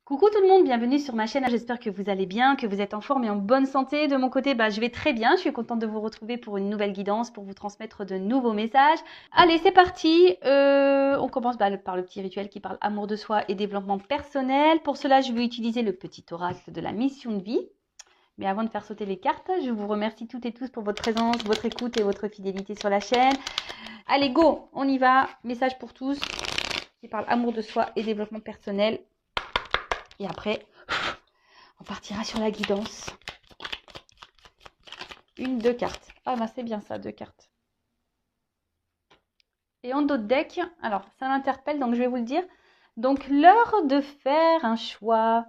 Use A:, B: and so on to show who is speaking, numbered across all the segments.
A: Coucou tout le monde, bienvenue sur ma chaîne, j'espère que vous allez bien, que vous êtes en forme et en bonne santé. De mon côté, je vais très bien, je suis contente de vous retrouver pour une nouvelle guidance, pour vous transmettre de nouveaux messages. Allez, c'est parti, on commence par le petit rituel qui parle amour de soi et développement personnel. Pour cela, je vais utiliser le petit oracle de la mission de vie. Mais avant de faire sauter les cartes, je vous remercie toutes et tous pour votre présence, votre écoute et votre fidélité sur la chaîne. Allez, go, on y va, message pour tous qui parle amour de soi et développement personnel. Et après, on partira sur la guidance. Deux cartes. Ah c'est bien ça, 2 cartes. Et en d'autres decks, alors ça m'interpelle, donc je vais vous le dire. Donc l'heure de faire un choix.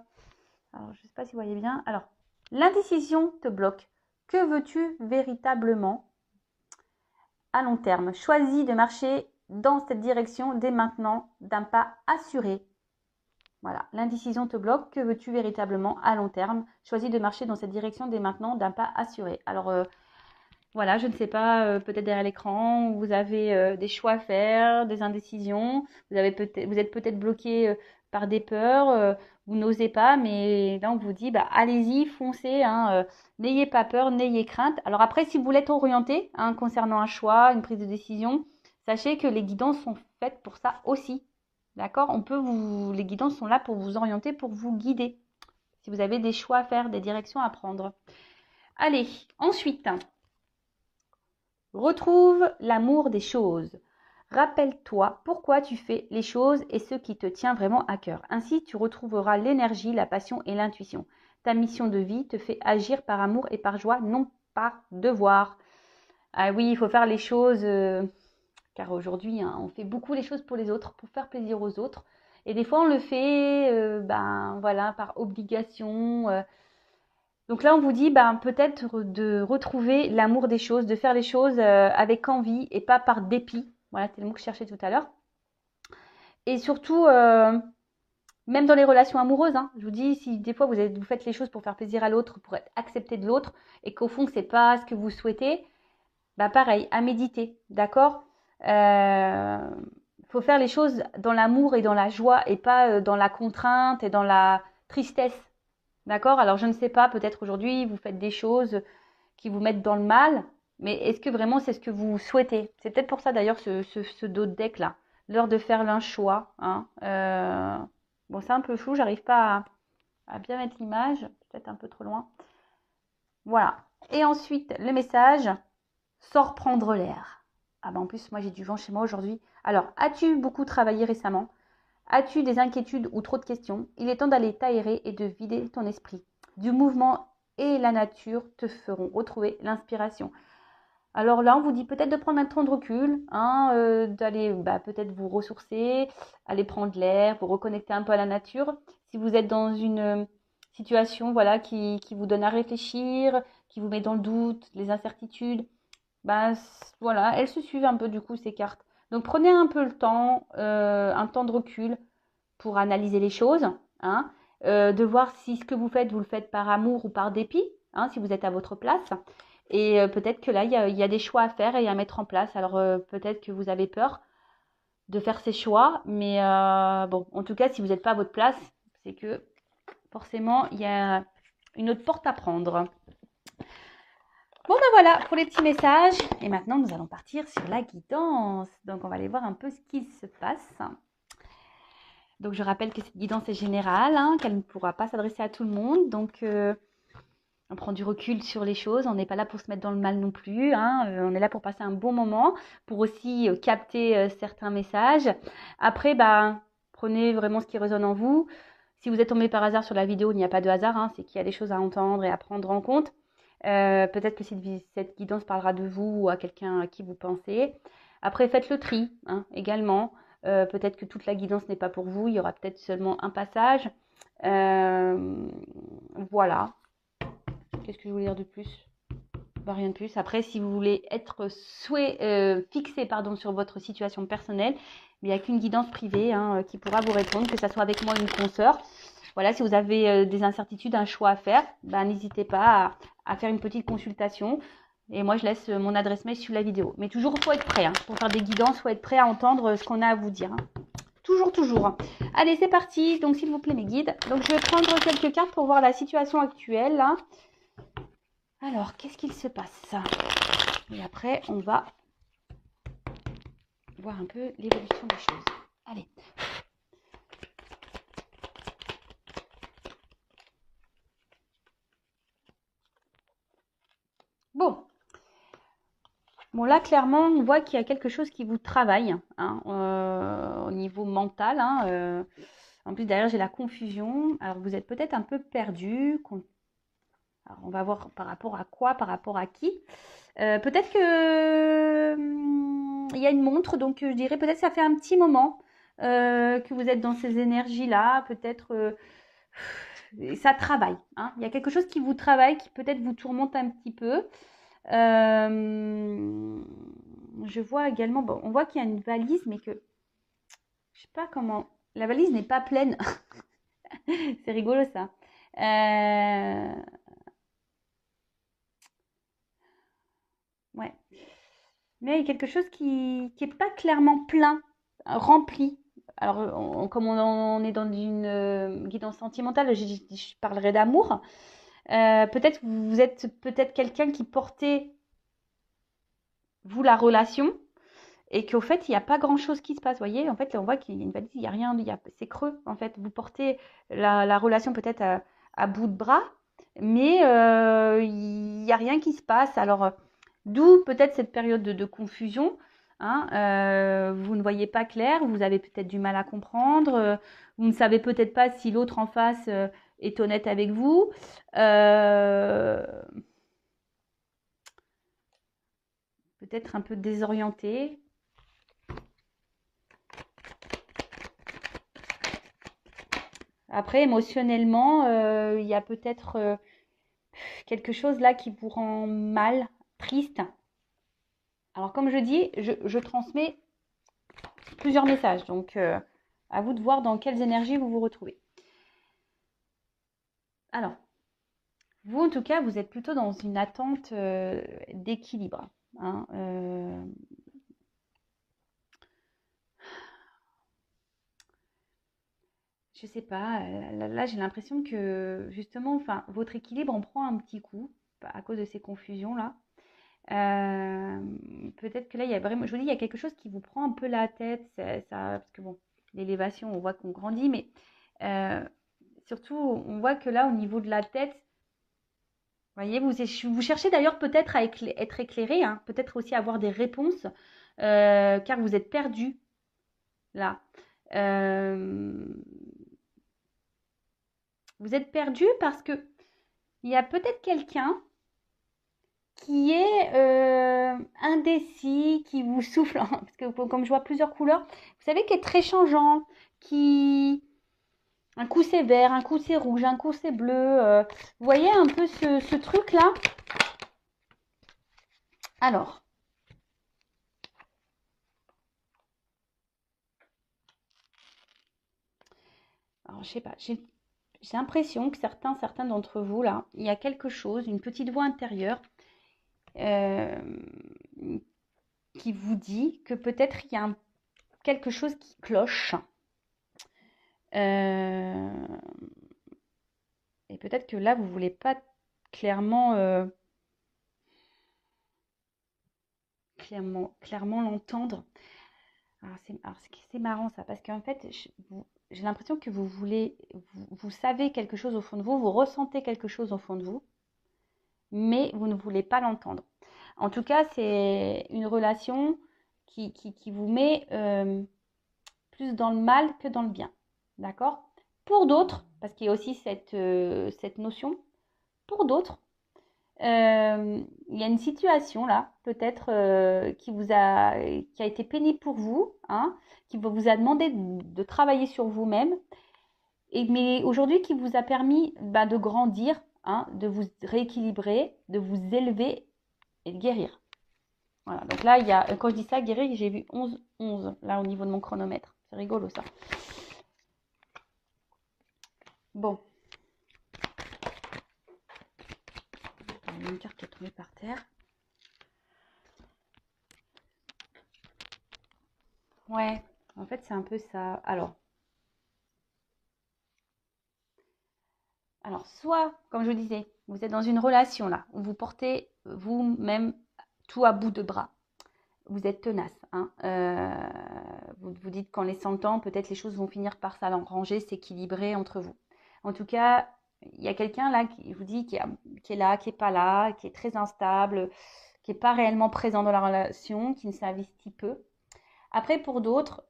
A: Alors je ne sais pas si vous voyez bien. Alors, l'indécision te bloque. Que veux-tu véritablement à long terme? Choisis de marcher dans cette direction dès maintenant, d'un pas assuré. Voilà, l'indécision te bloque. Que veux-tu véritablement à long terme? Choisis de marcher dans cette direction dès maintenant d'un pas assuré. Alors, voilà, je ne sais pas, peut-être derrière l'écran, vous avez des choix à faire, des indécisions. Vous êtes peut-être bloqué par des peurs, vous n'osez pas, mais là, on vous dit, allez-y, foncez, hein, n'ayez pas peur, n'ayez crainte. Alors après, si vous voulez être orienté concernant un choix, une prise de décision, sachez que les guidances sont faites pour ça aussi. D'accord? Les guidances sont là pour vous orienter, pour vous guider. Si vous avez des choix à faire, des directions à prendre. Allez, ensuite, retrouve l'amour des choses. Rappelle-toi pourquoi tu fais les choses et ce qui te tient vraiment à cœur. Ainsi, tu retrouveras l'énergie, la passion et l'intuition. Ta mission de vie te fait agir par amour et par joie, non par devoir. Ah oui, il faut faire les choses... car aujourd'hui, on fait beaucoup les choses pour les autres, pour faire plaisir aux autres. Et des fois, on le fait voilà, par obligation. Donc là, on vous dit peut-être de retrouver l'amour des choses, de faire les choses avec envie et pas par dépit. Voilà, c'est le mot que je cherchais tout à l'heure. Et surtout, même dans les relations amoureuses, je vous dis, si des fois vous faites les choses pour faire plaisir à l'autre, pour être accepté de l'autre, et qu'au fond, c'est pas ce que vous souhaitez, pareil, à méditer, d'accord? Faut faire les choses dans l'amour et dans la joie et pas dans la contrainte et dans la tristesse, d'accord? Alors je ne sais pas, peut-être aujourd'hui vous faites des choses qui vous mettent dans le mal, mais est-ce que vraiment c'est ce que vous souhaitez? C'est peut-être pour ça d'ailleurs ce dos de deck là, l'heure de faire l'un choix. Bon, c'est un peu flou, j'arrive pas à bien mettre l'image, peut-être un peu trop loin. Voilà. Et ensuite le message. Sors prendre l'air. En plus, moi j'ai du vent chez moi aujourd'hui. Alors, as-tu beaucoup travaillé récemment? As-tu des inquiétudes ou trop de questions? Il est temps d'aller t'aérer et de vider ton esprit. Du mouvement et la nature te feront retrouver l'inspiration. Alors là, on vous dit peut-être de prendre un temps de recul, d'aller peut-être vous ressourcer, aller prendre l'air, vous reconnecter un peu à la nature. Si vous êtes dans une situation voilà, qui vous donne à réfléchir, qui vous met dans le doute, les incertitudes, voilà, elles se suivent un peu du coup ces cartes. Donc prenez un peu le temps, un temps de recul pour analyser les choses, de voir si ce que vous le faites par amour ou par dépit, si vous êtes à votre place. Et peut-être que là, il y a des choix à faire et à mettre en place. Alors peut-être que vous avez peur de faire ces choix, mais bon, en tout cas, si vous n'êtes pas à votre place, c'est que forcément, il y a une autre porte à prendre. Bon voilà pour les petits messages. Et maintenant, nous allons partir sur la guidance. Donc, on va aller voir un peu ce qui se passe. Donc, je rappelle que cette guidance est générale, qu'elle ne pourra pas s'adresser à tout le monde. Donc, on prend du recul sur les choses. On n'est pas là pour se mettre dans le mal non plus. On est là pour passer un bon moment, pour aussi capter certains messages. Après, prenez vraiment ce qui résonne en vous. Si vous êtes tombé par hasard sur la vidéo, il n'y a pas de hasard. C'est qu'il y a des choses à entendre et à prendre en compte. Peut-être que cette guidance parlera de vous ou à quelqu'un à qui vous pensez. Après, faites le tri également. Peut-être que toute la guidance n'est pas pour vous. Il y aura peut-être seulement un passage. Voilà. Qu'est-ce que je voulais dire de plus? Rien de plus. Après, si vous voulez être fixé sur votre situation personnelle, il n'y a qu'une guidance privée qui pourra vous répondre, que ce soit avec moi ou une consoeur. Voilà, si vous avez des incertitudes, un choix à faire, n'hésitez pas à faire une petite consultation. Et moi, je laisse mon adresse mail sur la vidéo. Mais toujours, il faut être prêt. Pour faire des guidances, il faut être prêt à entendre ce qu'on a à vous dire. Toujours, toujours. Allez, c'est parti. Donc, s'il vous plaît, mes guides. Donc, je vais prendre quelques cartes pour voir la situation actuelle. Là. Alors, qu'est-ce qu'il se passe? Et après, on va voir un peu l'évolution des choses. Allez. Bon. Bon, là, clairement, on voit qu'il y a quelque chose qui vous travaille hein, au niveau mental. Hein, en plus, derrière, j'ai la confusion. Alors, vous êtes peut-être un peu perdu. Alors, on va voir par rapport à quoi, par rapport à qui. Peut-être que il y a une montre, donc je dirais peut-être que ça fait un petit moment que vous êtes dans ces énergies-là. Peut-être ça travaille. Hein. Il y a quelque chose qui vous travaille, qui peut-être vous tourmente un petit peu. Je vois également, bon, on voit qu'il y a une valise, mais que je sais pas comment. La valise n'est pas pleine. C'est rigolo ça. Ouais. Mais il y a quelque chose qui est pas clairement plein, rempli. Alors, comme on est dans une guidance sentimentale, je parlerai d'amour. Peut-être vous êtes peut-être quelqu'un qui portait, vous, la relation, et qu'au fait, il n'y a pas grand-chose qui se passe. Vous voyez, en fait, on voit qu'il y a une valise, il n'y a rien, c'est creux, en fait. Vous portez la relation peut-être à bout de bras, mais il n'y a rien qui se passe. Alors, d'où peut-être cette période de confusion. Hein, vous ne voyez pas clair, vous avez peut-être du mal à comprendre, vous ne savez peut-être pas si l'autre en face est honnête avec vous. Peut-être un peu désorienté. Après, émotionnellement, il y a peut-être quelque chose là qui vous rend mal, triste. Alors, comme je dis, je transmets plusieurs messages. Donc, à vous de voir dans quelles énergies vous vous retrouvez. Alors, vous, en tout cas, vous êtes plutôt dans une attente d'équilibre. Hein, je sais pas, là j'ai l'impression que justement, enfin, votre équilibre en prend un petit coup à cause de ces confusions-là. Peut-être que là, il y a vraiment, je vous dis, il y a quelque chose qui vous prend un peu la tête, parce que bon, l'élévation, on voit qu'on grandit, mais euh, surtout, on voit que là, au niveau de la tête, vous voyez, vous cherchez d'ailleurs peut-être à être éclairé, hein, peut-être aussi avoir des réponses, car vous êtes perdu là. Euh, vous êtes perdu parce que il y a peut-être quelqu'un qui est indécis, qui vous souffle, parce que comme je vois plusieurs couleurs, vous savez, qui est très changeant, qui... Un coup c'est vert, un coup c'est rouge, un coup c'est bleu. Vous voyez un peu ce truc-là? Alors, je sais pas, j'ai l'impression que certains d'entre vous, là, il y a quelque chose, une petite voix intérieure euh, qui vous dit que peut-être il y a quelque chose qui cloche. Euh, et peut-être que là, vous ne voulez pas clairement, clairement l'entendre. C'est marrant ça, parce qu'en fait, j'ai l'impression que vous savez quelque chose au fond de vous, vous ressentez quelque chose au fond de vous, mais vous ne voulez pas l'entendre. En tout cas, c'est une relation qui vous met plus dans le mal que dans le bien. D'accord? Pour d'autres, parce qu'il y a aussi cette notion, pour d'autres, il y a une situation là, peut-être qui a été pénible pour vous, hein, qui vous a demandé de travailler sur vous-même, mais aujourd'hui qui vous a permis de grandir, hein, de vous rééquilibrer, de vous élever et de guérir. Voilà, donc là, quand je dis ça, guérir, j'ai vu 11 là au niveau de mon chronomètre. C'est rigolo ça. Bon. Il y a une carte qui est tombée par terre. Ouais, En fait, c'est un peu ça. Alors, soit, comme je vous disais, vous êtes dans une relation là, où vous portez vous-même tout à bout de bras. Vous êtes tenace. Hein. Vous vous dites qu'en laissant le temps, peut-être les choses vont finir par s'arranger, s'équilibrer entre vous. En tout cas, il y a quelqu'un là qui vous dit qui est là, qui est pas là, qui est très instable, qui n'est pas réellement présent dans la relation, qui ne s'investit peu. Après, pour d'autres,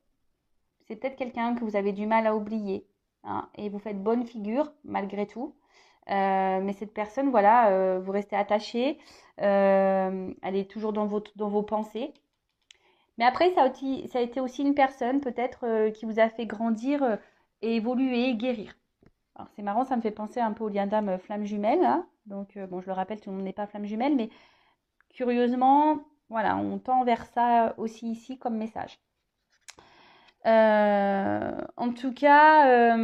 A: c'est peut-être quelqu'un que vous avez du mal à oublier. Hein, et vous faites bonne figure malgré tout. Mais cette personne, voilà, vous restez attaché. Elle est toujours dans vos pensées. Mais après, ça a été aussi une personne peut-être qui vous a fait grandir et évoluer, guérir. Alors c'est marrant, ça me fait penser un peu au lien d'âme flamme jumelle. Hein. Donc bon, je le rappelle, tout le monde n'est pas flamme jumelle, mais curieusement, voilà, on tend vers ça aussi ici comme message. En tout cas,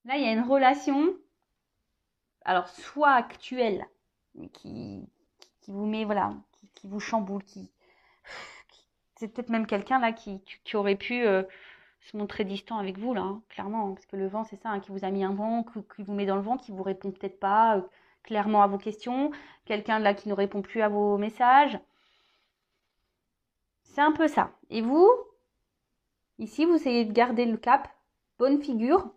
A: là, il y a une relation, alors soit actuelle, qui, qui vous met, voilà, qui vous chamboule, c'est peut-être même quelqu'un là qui aurait pu se montrer distant avec vous là, hein, clairement, hein, parce que le vent, c'est ça, hein, qui vous a mis un vent, qui vous met dans le vent, qui vous répond peut-être pas clairement à vos questions, quelqu'un là qui ne répond plus à vos messages. C'est un peu ça. Et vous, ici, vous essayez de garder le cap, bonne figure,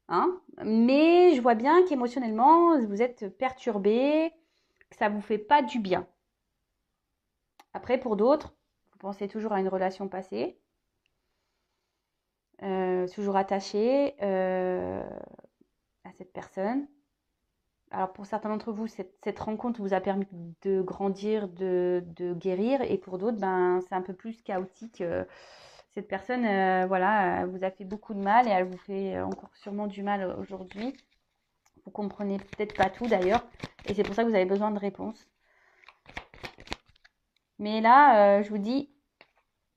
A: hein, mais je vois bien qu'émotionnellement, vous êtes perturbé, que ça vous fait pas du bien. Après, pour d'autres, vous pensez toujours à une relation passée, toujours attaché à cette personne. Alors pour certains d'entre vous, cette rencontre vous a permis de grandir, de guérir, et pour d'autres, ben, c'est un peu plus chaotique. Cette personne, voilà, vous a fait beaucoup de mal et elle vous fait encore sûrement du mal aujourd'hui. Vous comprenez peut-être pas tout d'ailleurs, et c'est pour ça que vous avez besoin de réponses. Mais là, je vous dis,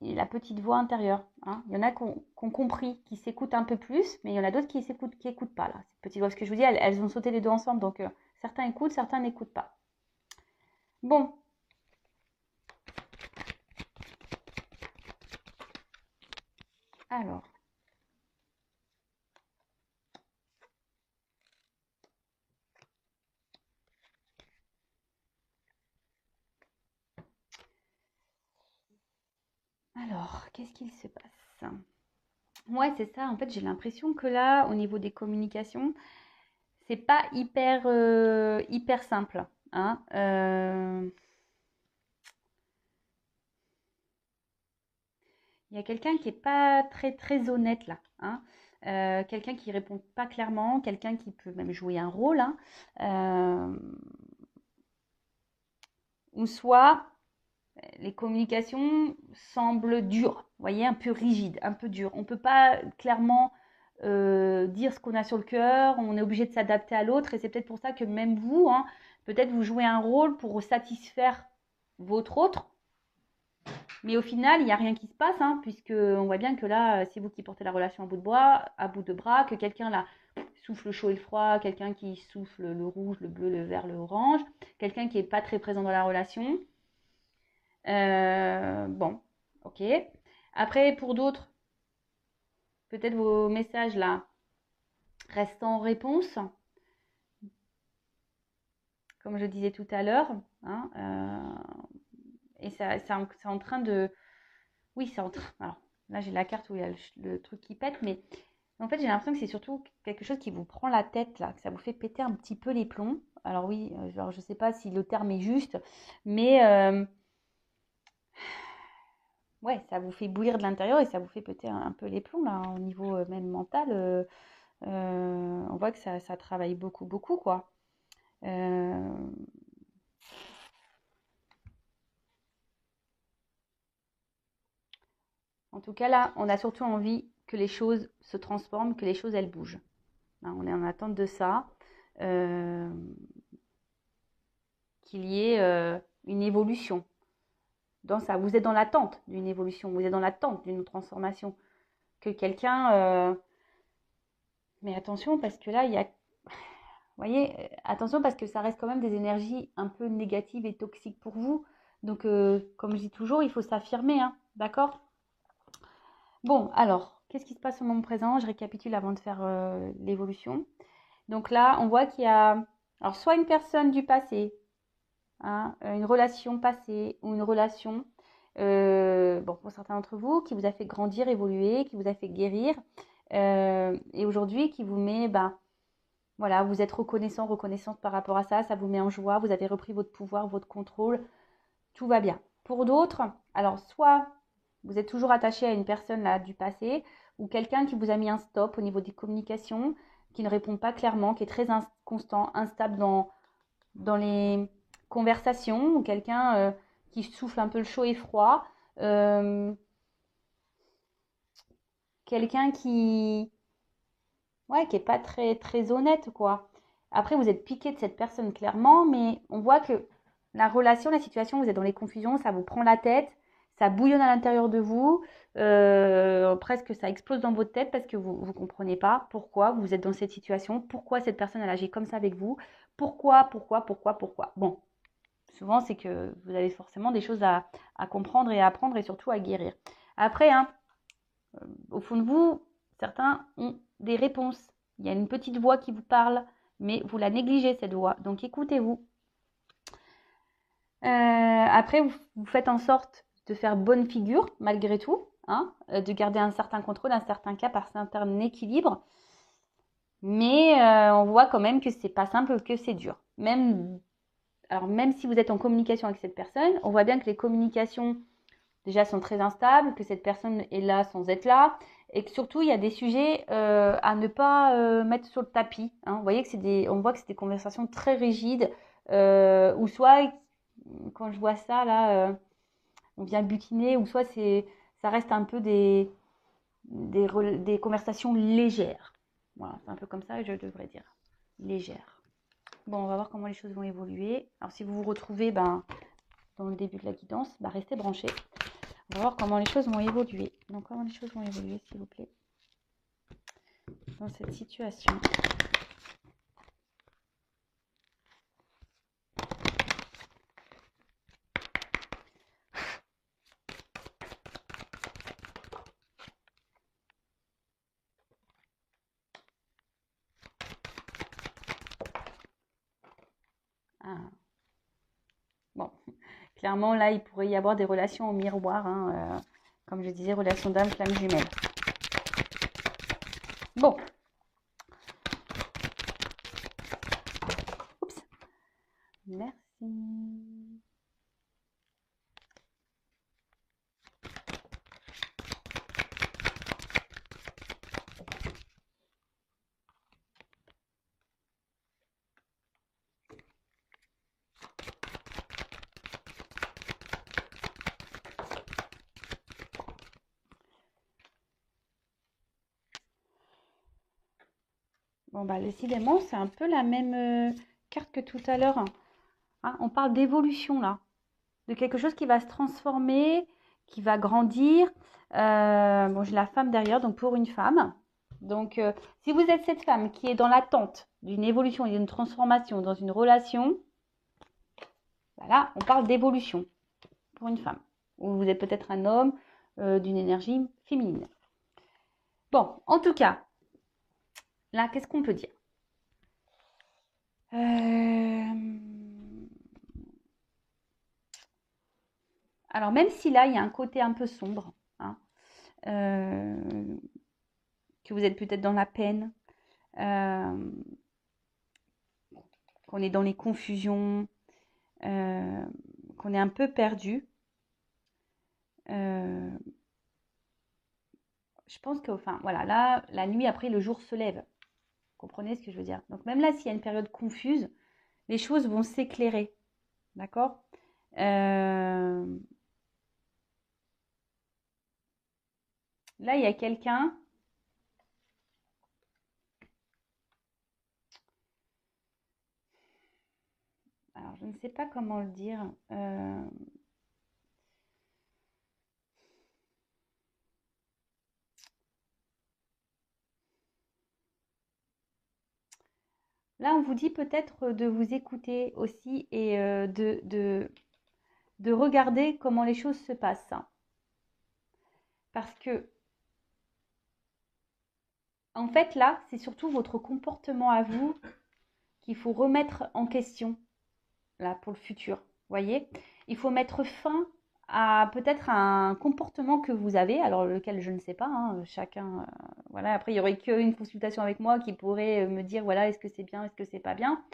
A: la petite voix intérieure. Hein. Il y en a qui ont compris, qui s'écoutent un peu plus, mais il y en a d'autres qui n'écoutent pas. Là. Cette petite voix, parce que je vous dis, elles ont sauté les deux ensemble, donc certains écoutent, certains n'écoutent pas. Bon. Alors. Qu'est-ce qu'il se passe? Ouais, c'est ça. En fait, j'ai l'impression que là, au niveau des communications, c'est pas hyper simple. Hein. Il y a quelqu'un qui est pas très honnête là. Hein. Quelqu'un qui répond pas clairement, quelqu'un qui peut même jouer un rôle. Hein. Ou soit les communications semblent dures, vous voyez, un peu rigides, un peu dures. On ne peut pas clairement dire ce qu'on a sur le cœur, on est obligé de s'adapter à l'autre, et c'est peut-être pour ça que même vous, hein, peut-être vous jouez un rôle pour satisfaire votre autre, mais au final, il n'y a rien qui se passe, hein, puisque on voit bien que là, c'est vous qui portez la relation à bout de bras, que quelqu'un là souffle le chaud et le froid, quelqu'un qui souffle le rouge, le bleu, le vert, le orange, quelqu'un qui n'est pas très présent dans la relation. Bon, ok. Après, pour d'autres, peut-être vos messages là restent en réponse, comme je disais tout à l'heure. Hein, et c'est en train de... Oui, c'est en train... Alors, là, j'ai la carte où il y a le truc qui pète, mais en fait, j'ai l'impression que c'est surtout quelque chose qui vous prend la tête, là, que ça vous fait péter un petit peu les plombs. Alors oui, genre, je ne sais pas si le terme est juste, mais... ouais, ça vous fait bouillir de l'intérieur et ça vous fait péter un peu les plombs, là, au niveau même mental. On voit que ça travaille beaucoup, quoi. Euh, En tout cas, là, on a surtout envie que les choses se transforment, que les choses, elles bougent. Hein, on est en attente de ça. Euh, qu'il y ait une évolution dans ça. Vous êtes dans l'attente d'une évolution, vous êtes dans l'attente d'une transformation. Que quelqu'un... Mais attention, parce que là, il y a... Vous voyez, attention parce que ça reste quand même des énergies un peu négatives et toxiques pour vous. Donc, comme je dis toujours, il faut s'affirmer, hein, d'accord? Bon, alors, qu'est-ce qui se passe au moment présent? Je récapitule avant de faire l'évolution. Donc là, on voit qu'il y a alors soit une personne du passé, hein, une relation passée ou une relation, bon, pour certains d'entre vous, qui vous a fait grandir, évoluer, qui vous a fait guérir, et aujourd'hui qui vous met, ben, voilà, vous êtes reconnaissant, reconnaissante par rapport à ça, ça vous met en joie, vous avez repris votre pouvoir, votre contrôle, tout va bien. Pour d'autres, alors soit vous êtes toujours attaché à une personne là du passé ou quelqu'un qui vous a mis un stop au niveau des communications, qui ne répond pas clairement, qui est très inconstant, instable dans les conversations, ou quelqu'un qui souffle un peu le chaud et froid, euh, quelqu'un ouais, qui est pas très très honnête quoi. Après, vous êtes piqué de cette personne clairement, mais on voit que la relation, la situation, vous êtes dans les confusions, ça vous prend la tête, ça bouillonne à l'intérieur de vous, presque ça explose dans votre tête parce que vous ne comprenez pas pourquoi vous êtes dans cette situation, pourquoi cette personne elle agit comme ça avec vous, pourquoi. Bon, souvent c'est que vous avez forcément des choses à comprendre et à apprendre et surtout à guérir. Après, hein, au fond de vous, certains ont des réponses. Il y a une petite voix qui vous parle, mais vous la négligez cette voix. Donc écoutez-vous. Après, vous faites en sorte de faire bonne figure malgré tout, hein, de garder un certain contrôle, un certain cap, un certain équilibre. Mais on voit quand même que c'est pas simple, que c'est dur. Alors même si vous êtes en communication avec cette personne, on voit bien que les communications déjà sont très instables, que cette personne est là sans être là, et que surtout il y a des sujets à ne pas mettre sur le tapis, hein. Vous voyez que on voit que c'est des conversations très rigides, ou soit quand je vois ça là, on vient butiner, ou soit ça reste un peu des conversations légères. Voilà, c'est un peu comme ça que je devrais dire, légères. Bon, on va voir comment les choses vont évoluer. Alors si vous vous retrouvez dans le début de la guidance, restez branchés. On va voir comment les choses vont évoluer. Donc, comment les choses vont évoluer, s'il vous plaît, dans cette situation. Ah. Bon, clairement, là, il pourrait y avoir des relations au miroir, hein, comme je disais, relations d'âme, flamme jumelle. Bon. Oups. Merci. Bon, décidément, c'est un peu la même carte que tout à l'heure, hein. On parle d'évolution, là. De quelque chose qui va se transformer, qui va grandir. Bon, j'ai la femme derrière, donc pour une femme. Donc, si vous êtes cette femme qui est dans l'attente d'une évolution et d'une transformation dans une relation, voilà, on parle d'évolution pour une femme. Ou vous êtes peut-être un homme d'une énergie féminine. Bon, en tout cas, là, qu'est-ce qu'on peut dire? Alors, même si là, il y a un côté un peu sombre, hein, que vous êtes peut-être dans la peine, qu'on est dans les confusions, qu'on est un peu perdu, je pense que, enfin, voilà, là, la nuit après, le jour se lève. Vous comprenez ce que je veux dire? Donc, même là, s'il y a une période confuse, les choses vont s'éclairer. D'accord? Là, il y a quelqu'un. Alors, je ne sais pas comment le dire. Là, on vous dit peut-être de vous écouter aussi et de regarder comment les choses se passent. Parce que, en fait, là, c'est surtout votre comportement à vous qu'il faut remettre en question, là, pour le futur. Vous voyez? Il faut mettre fin à peut-être un comportement que vous avez, alors lequel je ne sais pas, hein, chacun, voilà. Après, il n'y aurait qu'une consultation avec moi qui pourrait me dire, voilà, est-ce que c'est bien, est-ce que c'est pas bien.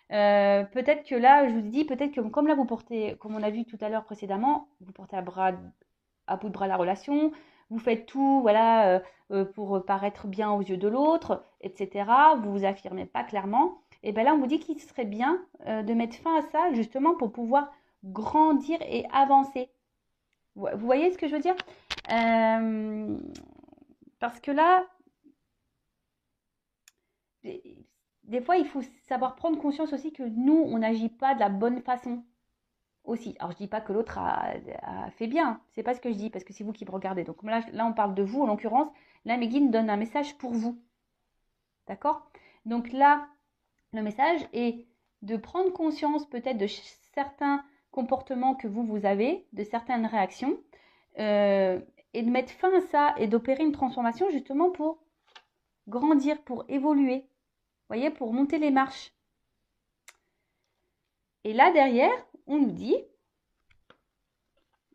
A: Peut-être que là, je vous dis, peut-être que comme là, vous portez, comme on a vu tout à l'heure précédemment, vous portez à bout de bras la relation, vous faites tout, voilà, pour paraître bien aux yeux de l'autre, etc. Vous vous affirmez pas clairement. Et bien là, on vous dit qu'il serait bien de mettre fin à ça, justement, pour pouvoir grandir et avancer. Vous voyez ce que je veux dire? Parce que là, des fois, il faut savoir prendre conscience aussi que nous, on n'agit pas de la bonne façon aussi. Alors, je dis pas que l'autre a fait bien, c'est pas ce que je dis, parce que c'est vous qui me regardez. Donc là, on parle de vous, en l'occurrence. Là, mes guides donnent un message pour vous. D'accord? Donc là, le message est de prendre conscience peut-être de certains comportements que vous avez, de certaines réactions, et de mettre fin à ça et d'opérer une transformation justement pour grandir, pour évoluer, vous voyez, pour monter les marches. Et là, derrière, on nous dit,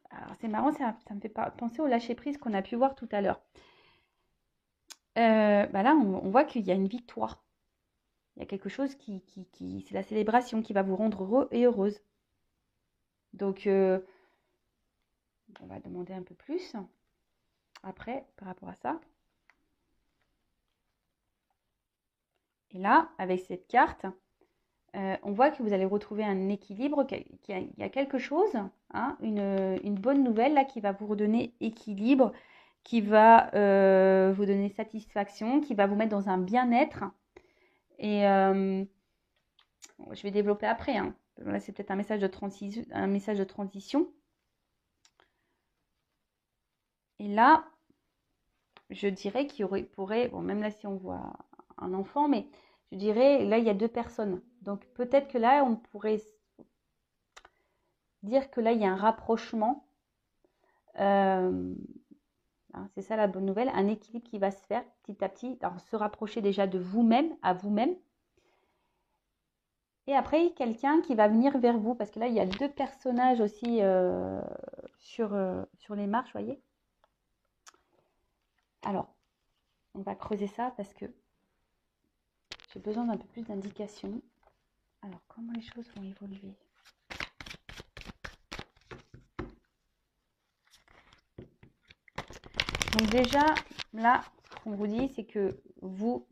A: alors c'est marrant, ça me fait penser au lâcher-prise qu'on a pu voir tout à l'heure. Là, on voit qu'il y a une victoire. Il y a quelque chose c'est la célébration qui va vous rendre heureux et heureuse. Donc, on va demander un peu plus après par rapport à ça. Et là, avec cette carte, on voit que vous allez retrouver un équilibre, qu'il y a quelque chose, hein, une bonne nouvelle là qui va vous redonner équilibre, qui va vous donner satisfaction, qui va vous mettre dans un bien-être. Et je vais développer après. Hein. Là, c'est peut-être un message de transition. Et là, je dirais qu'il pourrait, bon, même là si on voit un enfant, mais je dirais, là, il y a 2 personnes. Donc, peut-être que là, on pourrait dire que là, il y a un rapprochement. C'est ça la bonne nouvelle, un équilibre qui va se faire petit à petit. Alors, se rapprocher déjà de vous-même, à vous-même. Et après, quelqu'un qui va venir vers vous. Parce que là, il y a 2 personnages aussi sur les marches, vous voyez. Alors, on va creuser ça parce que j'ai besoin d'un peu plus d'indications. Alors, comment les choses vont évoluer? Donc déjà, là, ce qu'on vous dit, c'est que vous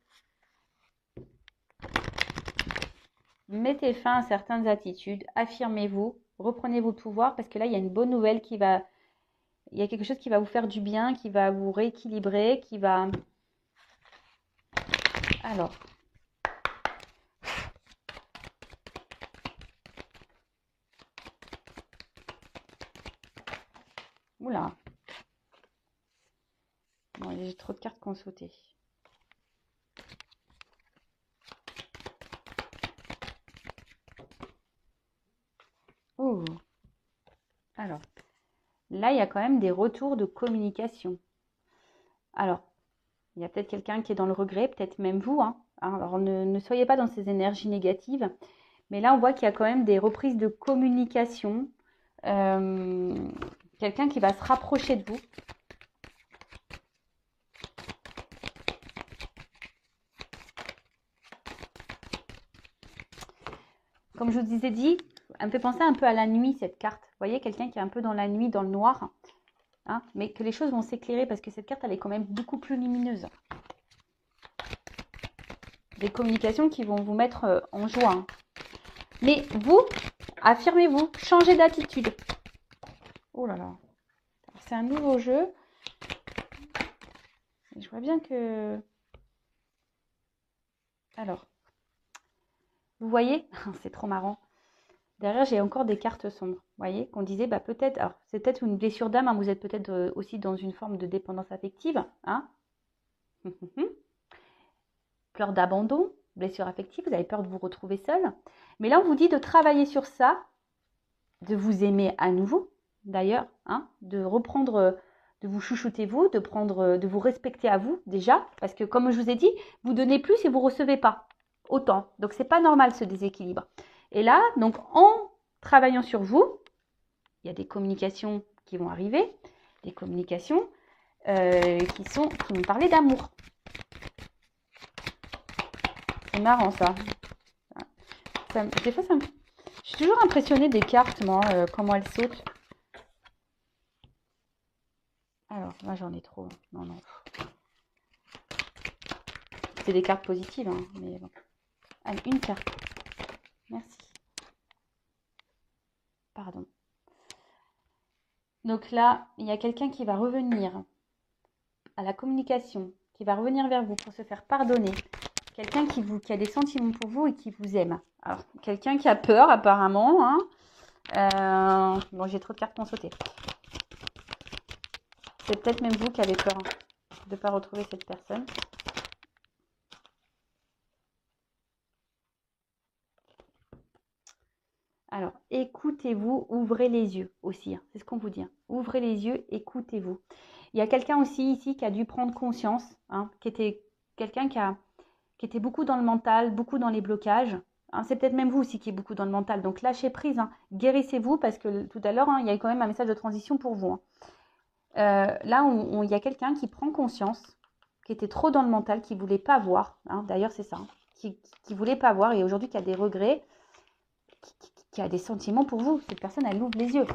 A: mettez fin à certaines attitudes, affirmez-vous, reprenez vos pouvoirs, parce que là, il y a une bonne nouvelle il y a quelque chose qui va vous faire du bien, qui va vous rééquilibrer, qui va... Alors... Oula. Bon, j'ai trop de cartes qui ont sauté. Oh. Alors, là, il y a quand même des retours de communication. Alors, il y a peut-être quelqu'un qui est dans le regret, peut-être même vous. Hein. Alors, ne soyez pas dans ces énergies négatives. Mais là, on voit qu'il y a quand même des reprises de communication. Quelqu'un qui va se rapprocher de vous. Comme je vous ai dit, elle me fait penser un peu à la nuit, cette carte. Vous voyez, quelqu'un qui est un peu dans la nuit, dans le noir. Hein, mais que les choses vont s'éclairer parce que cette carte, elle est quand même beaucoup plus lumineuse. Des communications qui vont vous mettre en joie. Hein. Mais vous, affirmez-vous, changez d'attitude. Oh là là. C'est un nouveau jeu. Et je vois bien que... Alors, vous voyez, c'est trop marrant. Derrière, j'ai encore des cartes sombres. Vous voyez, qu'on disait, bah peut-être, alors c'est peut-être une blessure d'âme, hein, vous êtes peut-être aussi dans une forme de dépendance affective. Hein. Peur d'abandon, blessure affective, vous avez peur de vous retrouver seul. Mais là, on vous dit de travailler sur ça de vous aimer à nouveau, d'ailleurs, hein, de reprendre, de vous chouchouter vous, de vous respecter à vous déjà, parce que comme je vous ai dit, vous donnez plus et vous recevez pas autant. Donc c'est pas normal ce déséquilibre. Et là, donc en travaillant sur vous, il y a des communications qui vont arriver, des communications qui vont parler d'amour. C'est marrant ça. Des fois, je suis toujours impressionnée des cartes, moi, comment elles sautent. Alors, moi j'en ai trop. Non, non. C'est des cartes positives, hein, mais bon. Allez, une carte. Merci. Pardon. Donc là, il y a quelqu'un qui va revenir à la communication, qui va revenir vers vous pour se faire pardonner. Quelqu'un qui a des sentiments pour vous et qui vous aime. Alors, quelqu'un qui a peur apparemment. Hein. Bon, j'ai trop de cartes pour sauter. C'est peut-être même vous qui avez peur de ne pas retrouver cette personne. Alors, écoutez-vous, ouvrez les yeux aussi. Hein, c'est ce qu'on vous dit. Hein. Ouvrez les yeux, écoutez-vous. Il y a quelqu'un aussi ici qui a dû prendre conscience, hein, qui était quelqu'un qui était beaucoup dans le mental, beaucoup dans les blocages. Hein, c'est peut-être même vous aussi qui êtes beaucoup dans le mental. Donc, lâchez prise, hein, guérissez-vous parce que tout à l'heure, hein, il y a quand même un message de transition pour vous. Hein. Là, il y a quelqu'un qui prend conscience, qui était trop dans le mental, qui ne voulait pas voir. Hein, d'ailleurs, c'est ça. Hein, qui ne voulait pas voir et aujourd'hui qui a des regrets, qui a des sentiments pour vous. Cette personne, elle ouvre les yeux.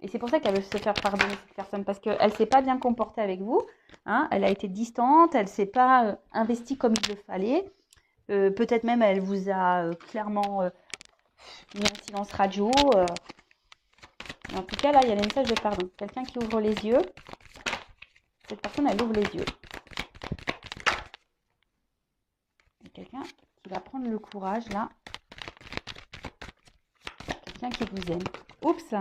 A: Et c'est pour ça qu'elle veut se faire pardonner, cette personne, parce qu'elle ne s'est pas bien comportée avec vous. Hein, elle a été distante, elle ne s'est pas investie comme il le fallait. Peut-être même, elle vous a clairement mis en silence radio. En tout cas, là, il y a les messages de pardon. Quelqu'un qui ouvre les yeux. Cette personne, elle ouvre les yeux. Quelqu'un qui va prendre le courage, là. Quelqu'un qui vous aime. Oups!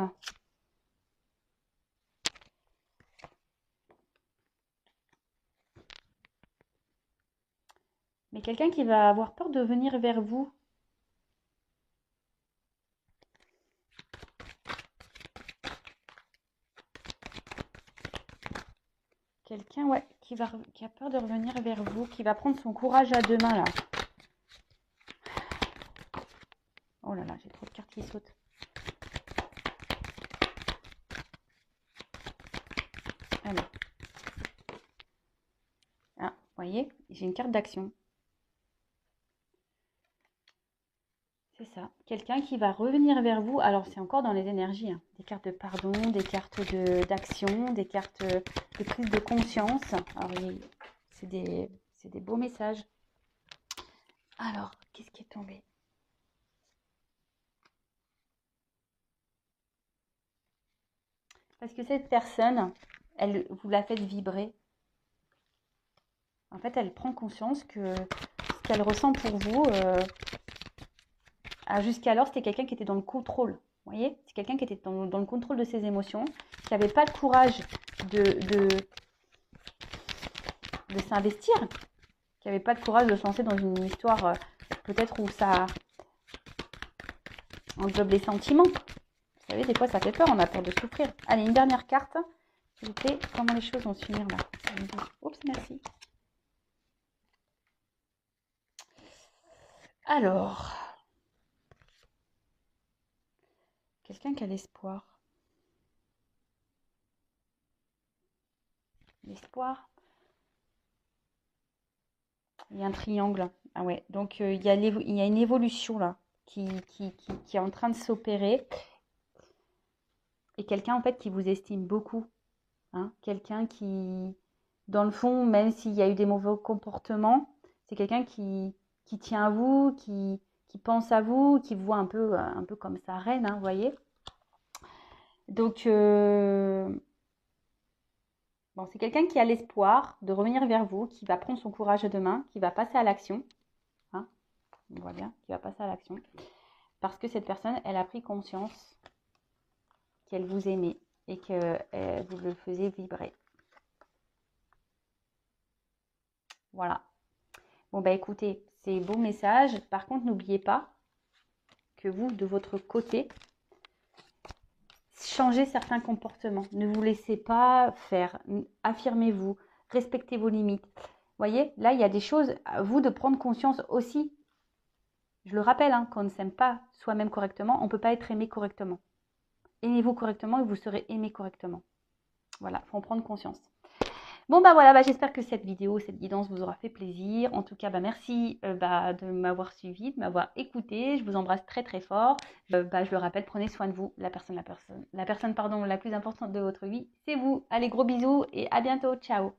A: Mais quelqu'un qui va avoir peur de venir vers vous. Quelqu'un, ouais, qui a peur de revenir vers vous, qui va prendre son courage à deux mains, là. Oh là là, j'ai trop de cartes qui sautent. Alors. Ah, vous voyez, j'ai une carte d'action. C'est ça. Quelqu'un qui va revenir vers vous. Alors, c'est encore dans les énergies. Hein. Des cartes de pardon, des cartes d'action, des cartes de prise de conscience. Alors, c'est des beaux messages. Alors, qu'est-ce qui est tombé? Parce que cette personne, vous la faites vibrer. En fait, elle prend conscience que ce qu'elle ressent pour vous, jusqu'alors, c'était quelqu'un qui était dans le contrôle. Vous voyez? C'est quelqu'un qui était dans le contrôle de ses émotions, qui n'avait pas le courage de s'investir, qui n'avait pas le courage de se lancer dans une histoire peut-être où ça englobe les sentiments. Vous savez, des fois, ça fait peur, on a peur de souffrir. Allez, une dernière carte, s'il vous plaît. Comment les choses vont se finir là? Oups, merci. Alors, quelqu'un qui a l'espoir. L'espoir. Il y a un triangle. Ah ouais, donc il y a une évolution là qui est en train de s'opérer. Et quelqu'un en fait qui vous estime beaucoup. Hein, quelqu'un qui, dans le fond, même s'il y a eu des mauvais comportements, c'est quelqu'un qui tient à vous, qui pense à vous, qui vous voit un peu comme sa reine, hein, vous voyez. Donc, bon, c'est quelqu'un qui a l'espoir de revenir vers vous, qui va prendre son courage à deux mains, qui va passer à l'action. Hein, on voit bien, qui va passer à l'action. Parce que cette personne, elle a pris conscience qu'elle vous aimait et que vous le faisiez vibrer. Voilà. Bon, bah écoutez, c'est beau message. Par contre, n'oubliez pas que vous, de votre côté, changer certains comportements. Ne vous laissez pas faire. Affirmez-vous. Respectez vos limites. Vous voyez, là, il y a des choses à vous de prendre conscience aussi. Je le rappelle, hein, quand on ne s'aime pas soi-même correctement, on ne peut pas être aimé correctement. Aimez-vous correctement et vous serez aimé correctement. Voilà, il faut en prendre conscience. Bon, bah voilà, j'espère que cette vidéo, cette guidance vous aura fait plaisir. En tout cas, merci de m'avoir suivi, de m'avoir écouté. Je vous embrasse très très fort. Je le rappelle, prenez soin de vous. La personne la plus importante de votre vie, c'est vous. Allez, gros bisous et à bientôt. Ciao.